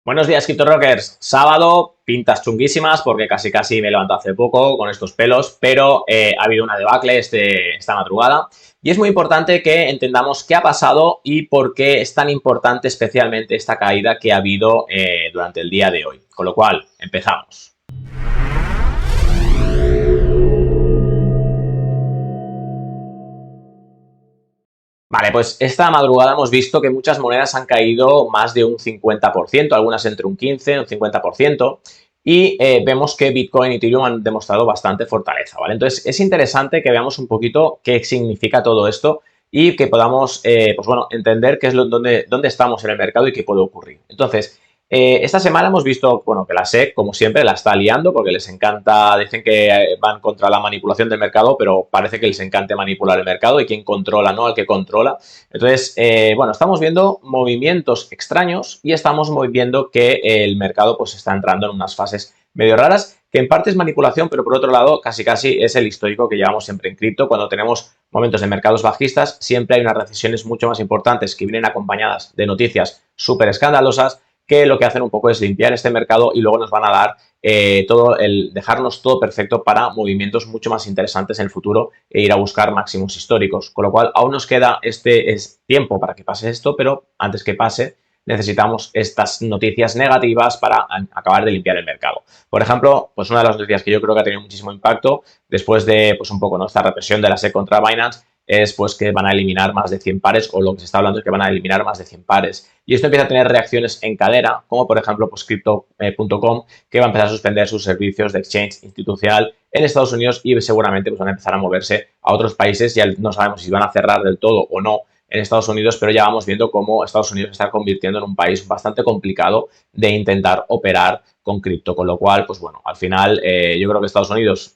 Buenos días, CryptoRockers. Sábado, pintas chunguísimas porque casi me levanto hace poco con estos pelos, pero ha habido una debacle esta madrugada y es muy importante que entendamos qué ha pasado y por qué es tan importante especialmente esta caída que ha habido durante el día de hoy. Con lo cual, empezamos. Vale, pues esta madrugada hemos visto que muchas monedas han caído más de un 50%, algunas entre un 15 y un 50%, y vemos que Bitcoin y Ethereum han demostrado bastante fortaleza, ¿vale? Entonces es interesante que veamos un poquito qué significa todo esto y que podamos, pues bueno, entender qué es dónde estamos en el mercado y qué puede ocurrir. Entonces, esta semana hemos visto, bueno, que la SEC, como siempre, la está liando porque les encanta, dicen que van contra la manipulación del mercado, pero parece que les encanta manipular el mercado y quién controla, ¿no? Al que controla. Entonces, bueno, estamos viendo movimientos extraños y estamos viendo que el mercado pues está entrando en unas fases medio raras, que en parte es manipulación, pero por otro lado casi es el histórico que llevamos siempre en cripto. Cuando tenemos momentos de mercados bajistas, siempre hay unas recesiones mucho más importantes que vienen acompañadas de noticias súper escandalosas que lo que hacen un poco es limpiar este mercado y luego nos van a dar dejarnos todo perfecto para movimientos mucho más interesantes en el futuro e ir a buscar máximos históricos. Con lo cual, aún nos queda este tiempo para que pase esto, pero antes que pase, necesitamos estas noticias negativas para acabar de limpiar el mercado. Por ejemplo, pues una de las noticias que yo creo que ha tenido muchísimo impacto después de pues un poco, ¿no?, esta represión de la SEC contra Binance es pues que van a eliminar más de 100 pares, o lo que se está hablando es que van a eliminar más de 100 pares. Y esto empieza a tener reacciones en cadena, como por ejemplo pues Crypto.com, que va a empezar a suspender sus servicios de exchange institucional en Estados Unidos y seguramente pues van a empezar a moverse a otros países. Ya no sabemos si van a cerrar del todo o no en Estados Unidos, pero ya vamos viendo cómo Estados Unidos se está convirtiendo en un país bastante complicado de intentar operar con cripto, con lo cual, pues bueno, al final yo creo que Estados Unidos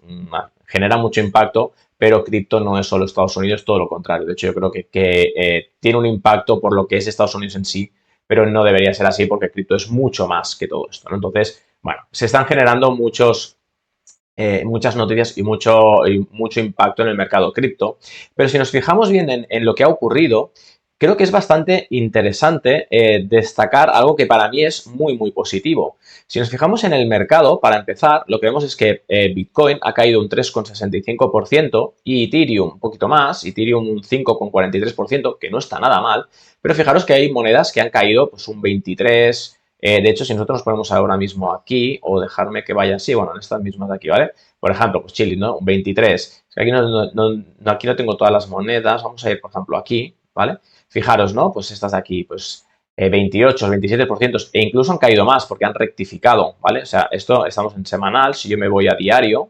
genera mucho impacto, pero cripto no es solo Estados Unidos, todo lo contrario. De hecho, yo creo que tiene un impacto por lo que es Estados Unidos en sí, pero no debería ser así porque cripto es mucho más que todo esto, ¿no? Entonces, bueno, se están generando muchas noticias y mucho impacto en el mercado cripto, pero si nos fijamos bien en lo que ha ocurrido, creo que es bastante interesante destacar algo que para mí es muy positivo. Si nos fijamos en el mercado, para empezar, lo que vemos es que Bitcoin ha caído un 3,65% y Ethereum un poquito más, Ethereum un 5,43%, que no está nada mal, pero fijaros que hay monedas que han caído pues un 23%. De hecho, si nosotros nos ponemos ahora mismo aquí, o dejarme que vaya así, bueno, en estas mismas de aquí, ¿vale? Por ejemplo, pues Chile, ¿no? Un 23. Aquí aquí no tengo todas las monedas. Vamos a ir, por ejemplo, aquí, ¿vale? Fijaros, ¿no? Pues estas de aquí, pues 28, 27%, e incluso han caído más porque han rectificado, ¿vale? O sea, esto estamos en semanal. Si yo me voy a diario,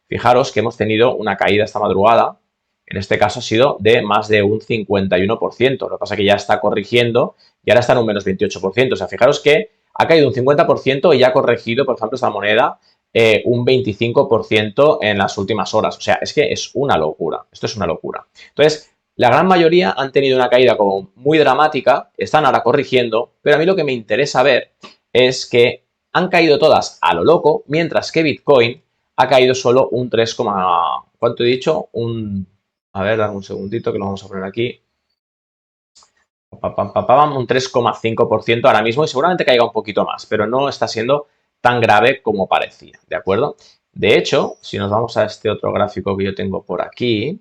fijaros que hemos tenido una caída esta madrugada. En este caso ha sido de más de un 51%. Lo que pasa es que ya está corrigiendo y ahora está en un menos 28%. O sea, fijaros que ha caído un 50% y ya ha corregido, por ejemplo, esta moneda un 25% en las últimas horas. O sea, es que es una locura. Esto es una locura. Entonces, la gran mayoría han tenido una caída como muy dramática, están ahora corrigiendo, pero a mí lo que me interesa ver es que han caído todas a lo loco, mientras que Bitcoin ha caído solo un 3, ¿cuánto he dicho? A ver, dame un segundito que lo vamos a poner aquí. Un 3,5% ahora mismo y seguramente caiga un poquito más, pero no está siendo tan grave como parecía, ¿de acuerdo? De hecho, si nos vamos a este otro gráfico que yo tengo por aquí,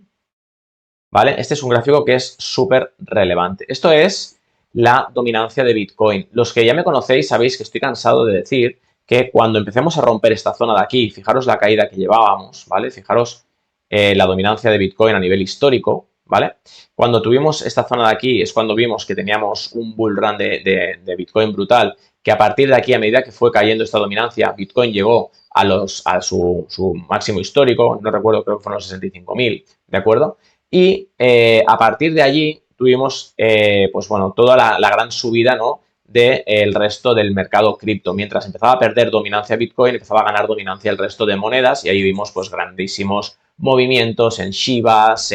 ¿vale? Este es un gráfico que es súper relevante. Esto es la dominancia de Bitcoin. Los que ya me conocéis sabéis que estoy cansado de decir que cuando empecemos a romper esta zona de aquí, fijaros la caída que llevábamos, ¿vale? Fijaros la dominancia de Bitcoin a nivel histórico, ¿vale? Cuando tuvimos esta zona de aquí es cuando vimos que teníamos un bull run de Bitcoin brutal, que a partir de aquí, a medida que fue cayendo esta dominancia, Bitcoin llegó a su máximo histórico, no recuerdo, creo que fueron los 65.000, ¿de acuerdo? Y a partir de allí tuvimos, pues bueno, toda la gran subida, ¿no?, del resto del mercado cripto. Mientras empezaba a perder dominancia Bitcoin, empezaba a ganar dominancia el resto de monedas y ahí vimos pues grandísimos movimientos en Shibas,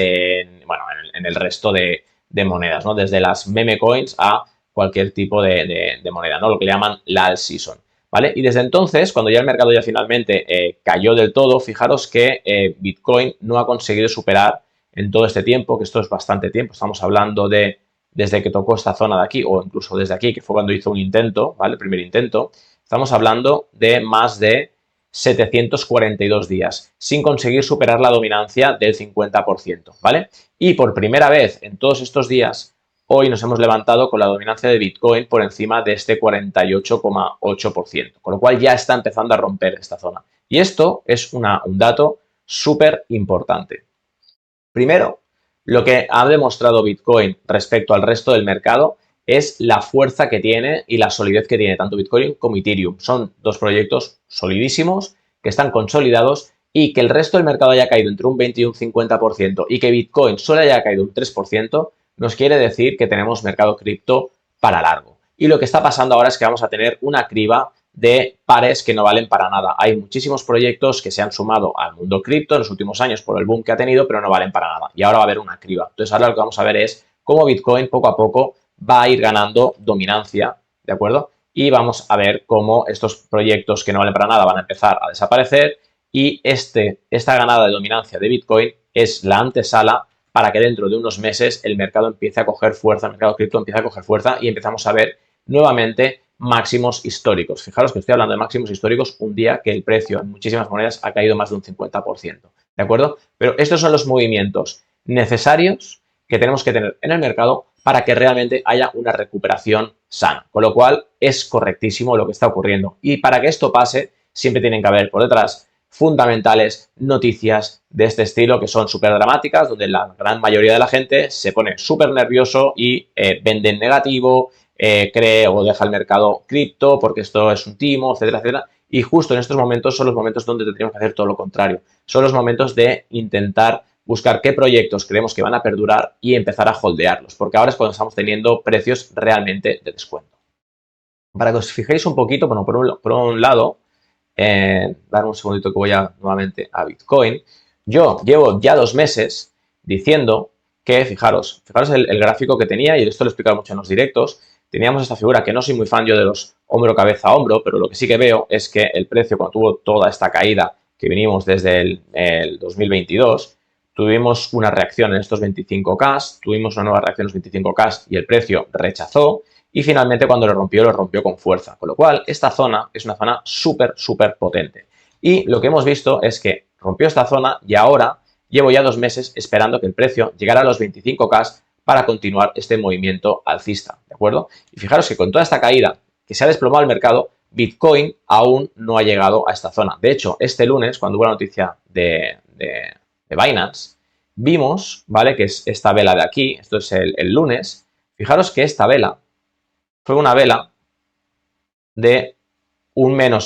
bueno, en el resto de monedas, ¿no? Desde las meme coins a cualquier tipo de moneda, ¿no? Lo que le llaman la alt season, ¿vale? Y desde entonces, cuando ya el mercado ya finalmente cayó del todo, fijaros que Bitcoin no ha conseguido superar en todo este tiempo, que esto es bastante tiempo, estamos hablando de desde que tocó esta zona de aquí, o incluso desde aquí, que fue cuando hizo un intento, ¿vale? El primer intento, estamos hablando de más de 742 días, sin conseguir superar la dominancia del 50%, ¿vale? Y por primera vez en todos estos días, hoy nos hemos levantado con la dominancia de Bitcoin por encima de este 48,8%, con lo cual ya está empezando a romper esta zona. Y esto es un dato súper importante. Primero, lo que ha demostrado Bitcoin respecto al resto del mercado es la fuerza que tiene y la solidez que tiene tanto Bitcoin como Ethereum. Son dos proyectos solidísimos que están consolidados y que el resto del mercado haya caído entre un 20 y un 50% y que Bitcoin solo haya caído un 3%, nos quiere decir que tenemos mercado cripto para largo. Y lo que está pasando ahora es que vamos a tener una criba de pares que no valen para nada. Hay muchísimos proyectos que se han sumado al mundo cripto en los últimos años por el boom que ha tenido, pero no valen para nada. Y ahora va a haber una criba. Entonces ahora lo que vamos a ver es cómo Bitcoin poco a poco va a ir ganando dominancia, ¿de acuerdo? Y vamos a ver cómo estos proyectos que no valen para nada van a empezar a desaparecer y esta ganada de dominancia de Bitcoin es la antesala para que dentro de unos meses el mercado empiece a coger fuerza, el mercado cripto empiece a coger fuerza y empezamos a ver nuevamente máximos históricos. Fijaros que estoy hablando de máximos históricos un día que el precio en muchísimas monedas ha caído más de un 50%, ¿de acuerdo? Pero estos son los movimientos necesarios que tenemos que tener en el mercado para que realmente haya una recuperación sana, con lo cual es correctísimo lo que está ocurriendo. Y para que esto pase, siempre tienen que haber por detrás fundamentales noticias de este estilo que son súper dramáticas, donde la gran mayoría de la gente se pone súper nervioso y vende en negativo, cree o deja el mercado cripto porque esto es un timo, etcétera, etcétera. Y justo en estos momentos son los momentos donde tendríamos que hacer todo lo contrario. Son los momentos de intentar buscar qué proyectos creemos que van a perdurar y empezar a holdearlos, porque ahora es cuando estamos teniendo precios realmente de descuento. Para que os fijéis un poquito, bueno, por un lado, dar un segundito que voy nuevamente a Bitcoin. Yo llevo ya 2 meses diciendo que, fijaros el gráfico que tenía, y esto lo he explicado mucho en los directos, teníamos esta figura que no soy muy fan yo de los hombro, cabeza, hombro, pero lo que sí que veo es que el precio cuando tuvo toda esta caída que venimos desde el 2022, tuvimos una reacción en estos 25K, tuvimos una nueva reacción en los 25K y el precio rechazó y finalmente cuando lo rompió con fuerza. Con lo cual, esta zona es una zona súper, súper potente. Y lo que hemos visto es que rompió esta zona y ahora llevo ya 2 meses esperando que el precio llegara a los 25K para continuar este movimiento alcista, ¿de acuerdo? Y fijaros que con toda esta caída que se ha desplomado el mercado, Bitcoin aún no ha llegado a esta zona. De hecho, este lunes, cuando hubo la noticia de Binance, vimos, ¿vale? Que es esta vela de aquí, esto es el lunes. Fijaros que esta vela fue una vela de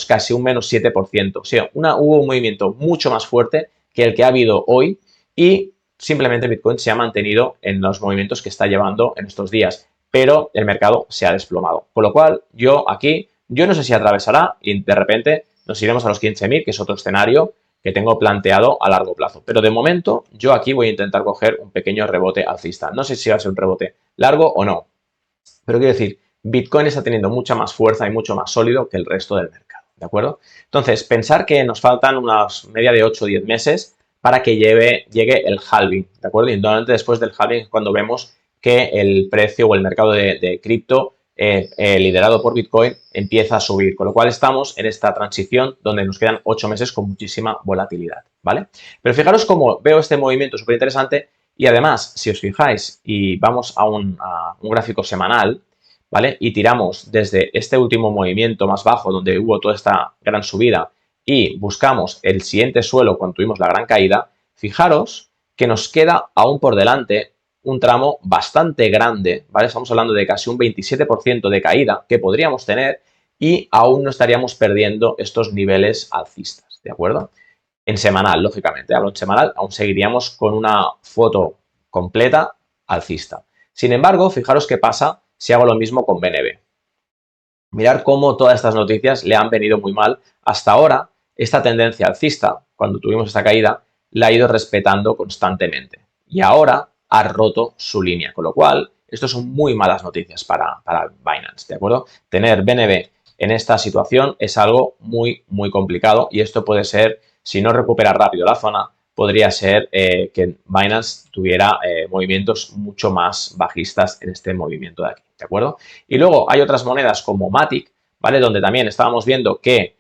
casi un menos 7%. O sea, hubo un movimiento mucho más fuerte que el que ha habido hoy y simplemente Bitcoin se ha mantenido en los movimientos que está llevando en estos días, pero el mercado se ha desplomado. Con lo cual, yo no sé si atravesará y de repente nos iremos a los 15.000, que es otro escenario que tengo planteado a largo plazo. Pero de momento, yo aquí voy a intentar coger un pequeño rebote alcista. No sé si va a ser un rebote largo o no, pero quiero decir, Bitcoin está teniendo mucha más fuerza y mucho más sólido que el resto del mercado, ¿de acuerdo? Entonces, pensar que nos faltan unas media de 8 o 10 meses para que llegue el halving, ¿de acuerdo? Y normalmente después del halving es cuando vemos que el precio o el mercado de cripto liderado por Bitcoin empieza a subir, con lo cual estamos en esta transición donde nos quedan 8 meses con muchísima volatilidad, ¿vale? Pero fijaros cómo veo este movimiento súper interesante y además, si os fijáis y vamos a un gráfico semanal, ¿vale? Y tiramos desde este último movimiento más bajo donde hubo toda esta gran subida y buscamos el siguiente suelo cuando tuvimos la gran caída, fijaros que nos queda aún por delante un tramo bastante grande, ¿vale? Estamos hablando de casi un 27% de caída que podríamos tener y aún no estaríamos perdiendo estos niveles alcistas, ¿de acuerdo? En semanal, lógicamente, hablo en semanal, aún seguiríamos con una foto completa alcista. Sin embargo, fijaros qué pasa si hago lo mismo con BNB. Mirar cómo todas estas noticias le han venido muy mal. Hasta ahora, esta tendencia alcista, cuando tuvimos esta caída, la ha ido respetando constantemente. Y ahora ha roto su línea, con lo cual, esto son muy malas noticias para Binance, ¿de acuerdo? Tener BNB en esta situación es algo muy, muy complicado y esto puede ser, si no recupera rápido la zona, podría ser que Binance tuviera movimientos mucho más bajistas en este movimiento de aquí, ¿de acuerdo? Y luego hay otras monedas como Matic, ¿vale? Donde también estábamos viendo que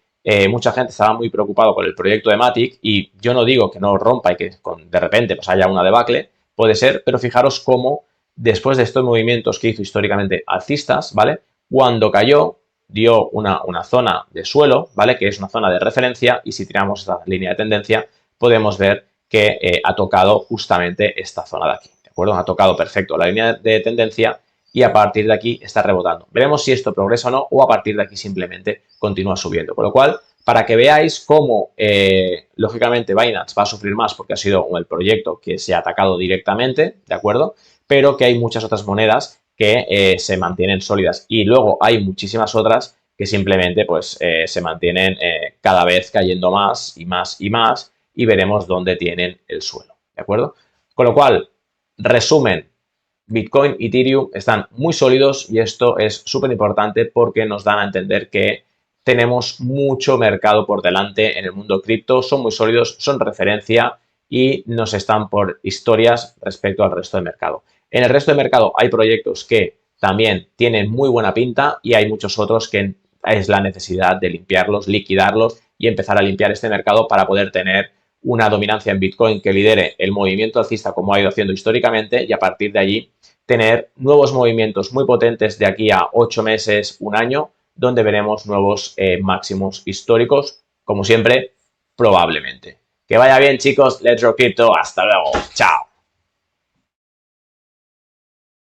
mucha gente estaba muy preocupado con el proyecto de Matic y yo no digo que no rompa y que de repente pues haya una debacle, puede ser, pero fijaros cómo después de estos movimientos que hizo históricamente alcistas, ¿vale? Cuando cayó, dio una zona de suelo, ¿vale? Que es una zona de referencia y si tiramos esta línea de tendencia, podemos ver que ha tocado justamente esta zona de aquí, ¿de acuerdo? Ha tocado perfecto la línea de tendencia y a partir de aquí está rebotando. Veremos si esto progresa o no o a partir de aquí simplemente continúa subiendo. Con lo cual, para que veáis cómo, lógicamente, Binance va a sufrir más porque ha sido el proyecto que se ha atacado directamente, ¿de acuerdo? Pero que hay muchas otras monedas que se mantienen sólidas. Y luego hay muchísimas otras que simplemente pues se mantienen cada vez cayendo más y más y más y veremos dónde tienen el suelo, ¿de acuerdo? Con lo cual, resumen, Bitcoin y Ethereum están muy sólidos y esto es súper importante porque nos dan a entender que tenemos mucho mercado por delante en el mundo cripto, son muy sólidos, son referencia y nos están por historias respecto al resto del mercado. En el resto del mercado hay proyectos que también tienen muy buena pinta y hay muchos otros que es la necesidad de limpiarlos, liquidarlos y empezar a limpiar este mercado para poder tener una dominancia en Bitcoin que lidere el movimiento alcista como ha ido haciendo históricamente y a partir de allí tener nuevos movimientos muy potentes de aquí a 8 meses, un año, donde veremos nuevos máximos históricos, como siempre, probablemente. Que vaya bien, chicos. Let's Rock Crypto. Hasta luego. Chao.